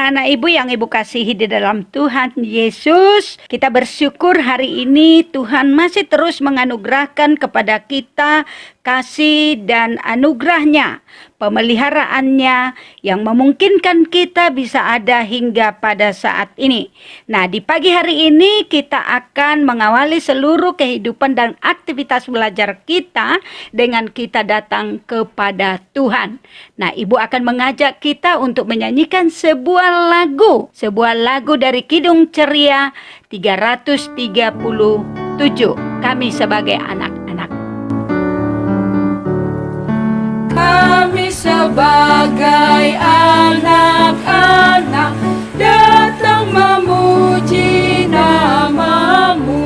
anak-anak ibu yang ibu kasihi di dalam Tuhan Yesus, kita bersyukur hari ini Tuhan masih terus menganugerahkan kepada kita kasih dan anugerahnya, pemeliharaannya yang memungkinkan kita bisa ada hingga pada saat ini. Nah, di pagi hari ini kita akan mengawali seluruh kehidupan dan aktivitas belajar kita dengan kita datang kepada Tuhan. Nah, ibu akan mengajak kita untuk menyanyikan sebuah lagu dari Kidung Ceria 337, Kami Sebagai Anak-anak. Kami sebagai anak-anak datang memuji nama-Mu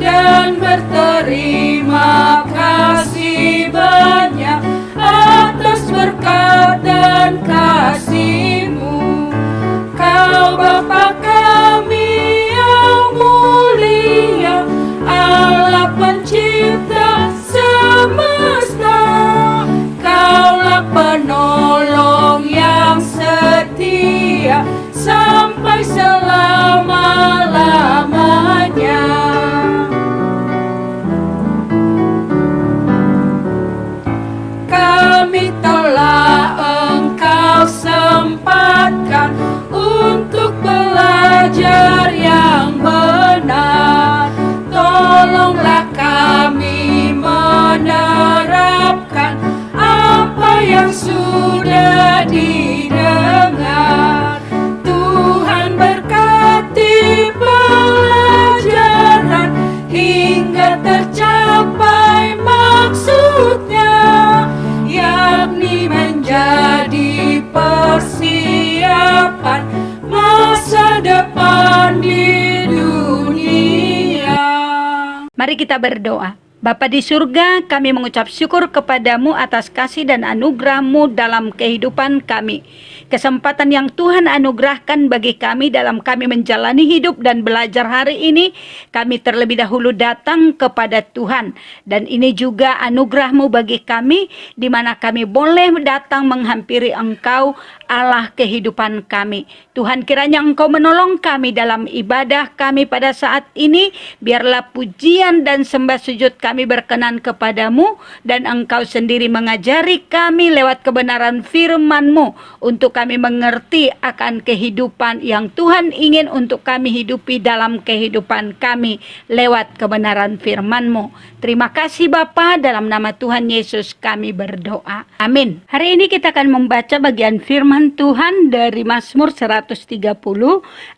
dan berterima kasih banyak atas berkat dan kasih-Mu. Kau Bapa kami yang mulia, Allah pencipta semesta. Kaulah penolong yang setia sampai selama-lamanya. Kami telah Engkau sempatkan untuk belajar yang benar. Tolonglah kami menerapkan apa yang sudah didengar. Tuhan berkati pelajaran hingga tercapai maksudnya, yakni menjadi persiapan masa depan di dunia. Mari kita berdoa. Bapa di surga, kami mengucap syukur kepadamu atas kasih dan anugerah-Mu dalam kehidupan kami. Kesempatan yang Tuhan anugerahkan bagi kami dalam kami menjalani hidup dan belajar hari ini, kami terlebih dahulu datang kepada Tuhan. Dan ini juga anugerah-Mu bagi kami, di mana kami boleh datang menghampiri Engkau, Allah kehidupan kami. Tuhan, kiranya Engkau menolong kami dalam ibadah kami pada saat ini. Biarlah pujian dan sembah sujud kami berkenan kepadamu, dan Engkau sendiri mengajari kami lewat kebenaran firman-Mu untuk kami mengerti akan kehidupan yang Tuhan ingin untuk kami hidupi dalam kehidupan kami lewat kebenaran firman-Mu. Terima kasih Bapa, dalam nama Tuhan Yesus kami berdoa. Amin. Hari ini kita akan membaca bagian firman Tuhan dari Mazmur 130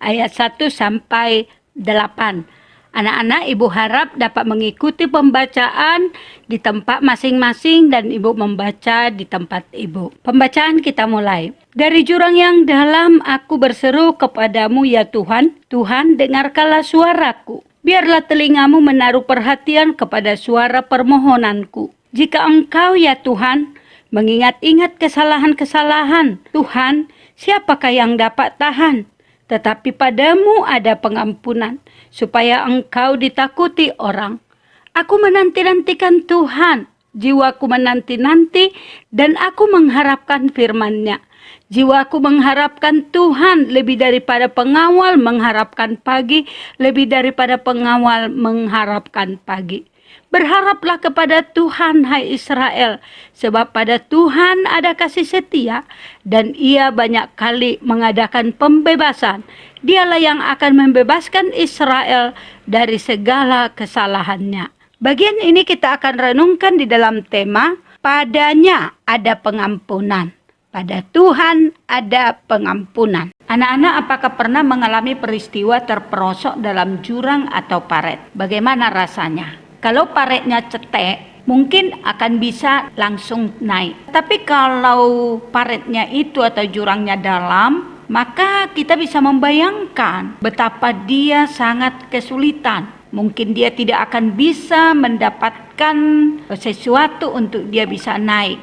ayat 1 sampai 8. Anak-anak, ibu harap dapat mengikuti pembacaan di tempat masing-masing dan ibu membaca di tempat ibu. Pembacaan kita mulai. Dari jurang yang dalam aku berseru kepadamu ya Tuhan. Tuhan, dengarkanlah suaraku. Biarlah telingamu menaruh perhatian kepada suara permohonanku. Jika Engkau ya Tuhan mengingat-ingat kesalahan-kesalahan, Tuhan, siapakah yang dapat tahan? Tetapi padamu ada pengampunan, supaya Engkau ditakuti orang. Aku menanti-nantikan Tuhan, jiwaku menanti-nanti, dan aku mengharapkan firman-Nya. Jiwaku mengharapkan Tuhan lebih daripada pengawal mengharapkan pagi, lebih daripada pengawal mengharapkan pagi. Berharaplah kepada Tuhan, hai Israel, sebab pada Tuhan ada kasih setia, dan Ia banyak kali mengadakan pembebasan. Dialah yang akan membebaskan Israel dari segala kesalahannya. Bagian ini kita akan renungkan di dalam tema, padanya ada pengampunan. Pada Tuhan ada pengampunan. Anak-anak, apakah pernah mengalami peristiwa terperosok dalam jurang atau paret? Bagaimana rasanya? Kalau paretnya cetek, mungkin akan bisa langsung naik. Tapi kalau paretnya itu atau jurangnya dalam, maka kita bisa membayangkan betapa dia sangat kesulitan. Mungkin dia tidak akan bisa mendapatkan sesuatu untuk dia bisa naik.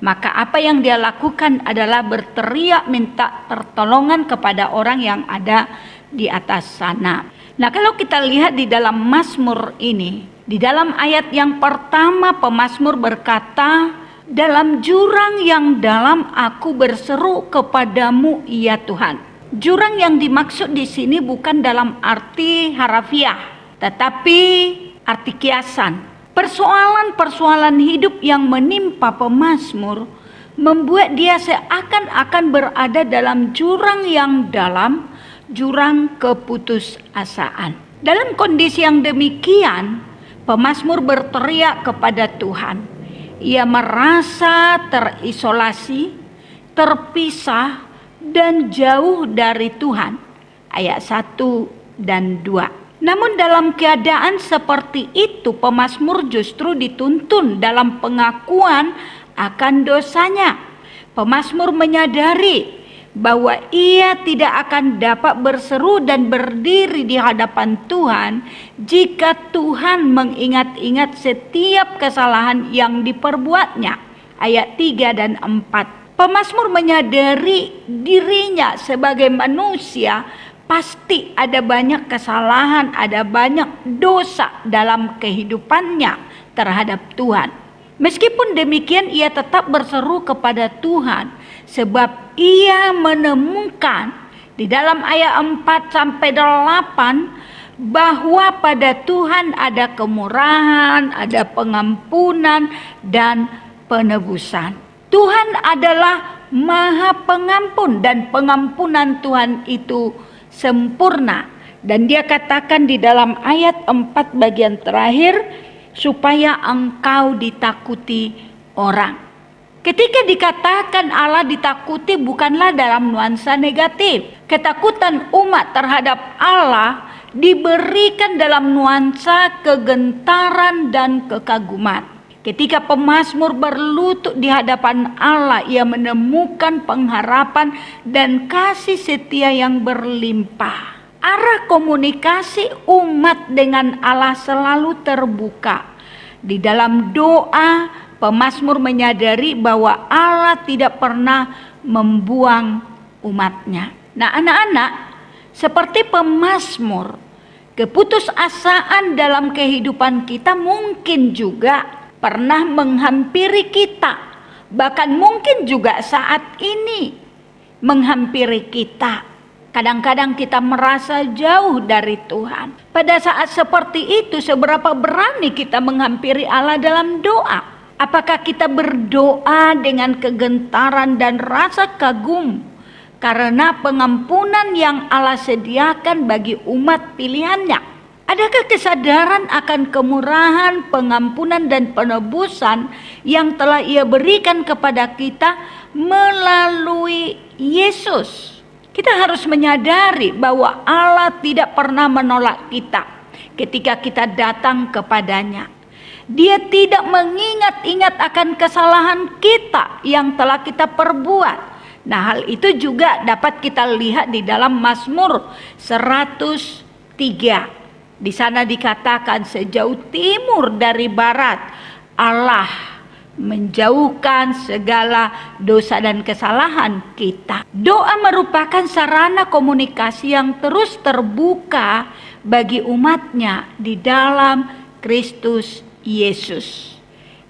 Maka apa yang dia lakukan adalah berteriak minta pertolongan kepada orang yang ada di atas sana. Nah, kalau kita lihat di dalam Mazmur ini, di dalam ayat yang pertama pemazmur berkata, Dalam jurang yang dalam aku berseru kepadamu ya Tuhan. Jurang yang dimaksud di sini bukan dalam arti harafiah, tetapi arti kiasan. Persoalan-persoalan hidup yang menimpa pemazmur membuat dia seakan-akan berada dalam jurang yang dalam, jurang keputusasaan. Dalam kondisi yang demikian, pemazmur berteriak kepada Tuhan. Ia merasa terisolasi, terpisah, dan jauh dari Tuhan. Ayat 1 dan 2. Namun dalam keadaan seperti itu, pemazmur justru dituntun dalam pengakuan akan dosanya. Pemazmur menyadari bahwa ia tidak akan dapat berseru dan berdiri di hadapan Tuhan jika Tuhan mengingat-ingat setiap kesalahan yang diperbuatnya. Ayat 3 dan 4. Pemazmur menyadari dirinya sebagai manusia pasti ada banyak kesalahan, ada banyak dosa dalam kehidupannya terhadap Tuhan. Meskipun demikian ia tetap berseru kepada Tuhan sebab ia menemukan di dalam ayat 4 sampai 8 bahwa pada Tuhan ada kemurahan, ada pengampunan dan penebusan. Tuhan adalah Maha Pengampun dan pengampunan Tuhan itu sempurna. Dan dia katakan di dalam ayat 4 bagian terakhir, supaya engkau ditakuti orang. Ketika dikatakan Allah ditakuti bukanlah dalam nuansa negatif. Ketakutan umat terhadap Allah diberikan dalam nuansa kegentaran dan kekaguman. Ketika pemazmur berlutut di hadapan Allah, ia menemukan pengharapan dan kasih setia yang berlimpah. Arah komunikasi umat dengan Allah selalu terbuka. Di dalam doa, pemazmur menyadari bahwa Allah tidak pernah membuang umatnya. Nah anak-anak, seperti pemazmur, keputusasaan dalam kehidupan kita mungkin juga pernah menghampiri kita. Bahkan mungkin juga saat ini menghampiri kita. Kadang-kadang kita merasa jauh dari Tuhan. Pada saat seperti itu, seberapa berani kita menghampiri Allah dalam doa? Apakah kita berdoa dengan kegentaran dan rasa kagum karena pengampunan yang Allah sediakan bagi umat pilihannya? Adakah kesadaran akan kemurahan, pengampunan dan penebusan yang telah Ia berikan kepada kita melalui Yesus? Kita harus menyadari bahwa Allah tidak pernah menolak kita ketika kita datang kepadanya. Dia tidak mengingat-ingat akan kesalahan kita yang telah kita perbuat. Nah, hal itu juga dapat kita lihat di dalam Mazmur 103. Di sana dikatakan sejauh timur dari barat Allah menjauhkan segala dosa dan kesalahan kita. Doa merupakan sarana komunikasi yang terus terbuka bagi umatnya di dalam Kristus Yesus.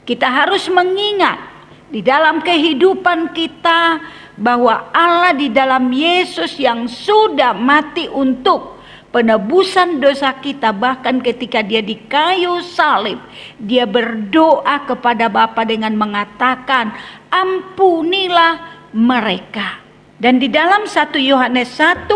Kita harus mengingat di dalam kehidupan kita bahwa Allah di dalam Yesus yang sudah mati untuk penebusan dosa kita. Bahkan ketika dia di kayu salib, dia berdoa kepada Bapa dengan mengatakan, ampunilah mereka. Dan di dalam 1 Yohanes 1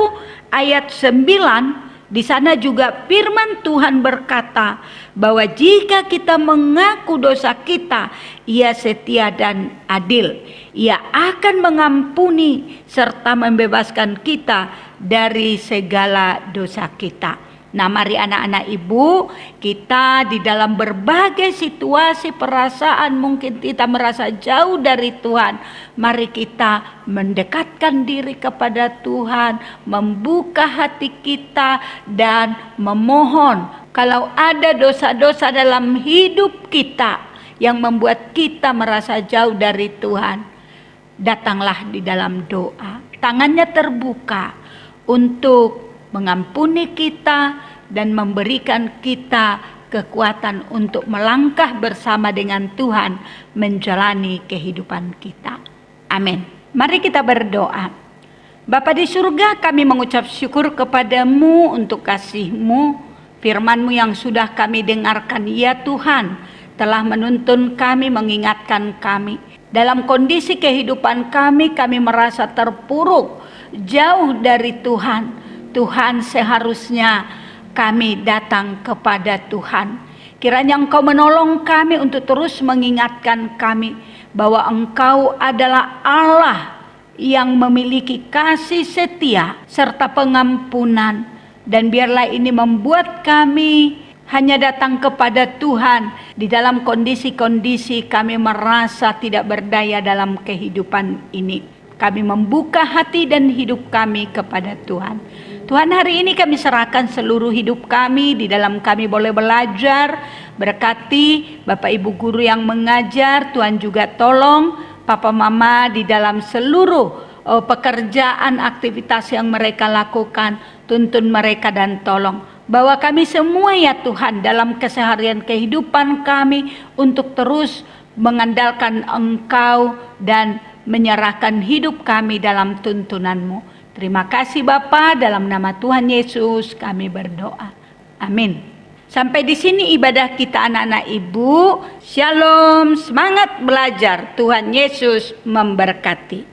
ayat 9, di sana juga firman Tuhan berkata bahwa jika kita mengaku dosa kita, Ia setia dan adil. Ia akan mengampuni serta membebaskan kita dari segala dosa kita. Nah, mari anak-anak ibu, kita di dalam berbagai situasi perasaan mungkin kita merasa jauh dari Tuhan. Mari kita mendekatkan diri kepada Tuhan, membuka hati kita dan memohon. Kalau ada dosa-dosa dalam hidup kita yang membuat kita merasa jauh dari Tuhan, datanglah di dalam doa. Tangannya terbuka untuk mengampuni kita dan memberikan kita kekuatan untuk melangkah bersama dengan Tuhan menjalani kehidupan kita. Amin. Mari kita berdoa. Bapa di surga, kami mengucap syukur kepadamu untuk kasih-Mu, firman-Mu yang sudah kami dengarkan. Ya Tuhan, telah menuntun kami, mengingatkan kami. Dalam kondisi kehidupan kami merasa terpuruk, jauh dari Tuhan. Tuhan, seharusnya kami datang kepada Tuhan. Kiranya Engkau menolong kami untuk terus mengingatkan kami bahwa Engkau adalah Allah yang memiliki kasih setia serta pengampunan. Dan biarlah ini membuat kami hanya datang kepada Tuhan di dalam kondisi-kondisi kami merasa tidak berdaya dalam kehidupan ini. Kami membuka hati dan hidup kami kepada Tuhan. Tuhan, hari ini kami serahkan seluruh hidup kami, di dalam kami boleh belajar. Berkati Bapak Ibu guru yang mengajar, Tuhan juga tolong Papa Mama di dalam seluruh pekerjaan, aktivitas yang mereka lakukan. Tuntun mereka dan tolong. Bahwa kami semua ya Tuhan dalam keseharian kehidupan kami untuk terus mengandalkan Engkau dan menyerahkan hidup kami dalam tuntunan-Mu. Terima kasih Bapa, dalam nama Tuhan Yesus kami berdoa. Amin. Sampai di sini ibadah kita anak-anak Ibu. Shalom, semangat belajar. Tuhan Yesus memberkati.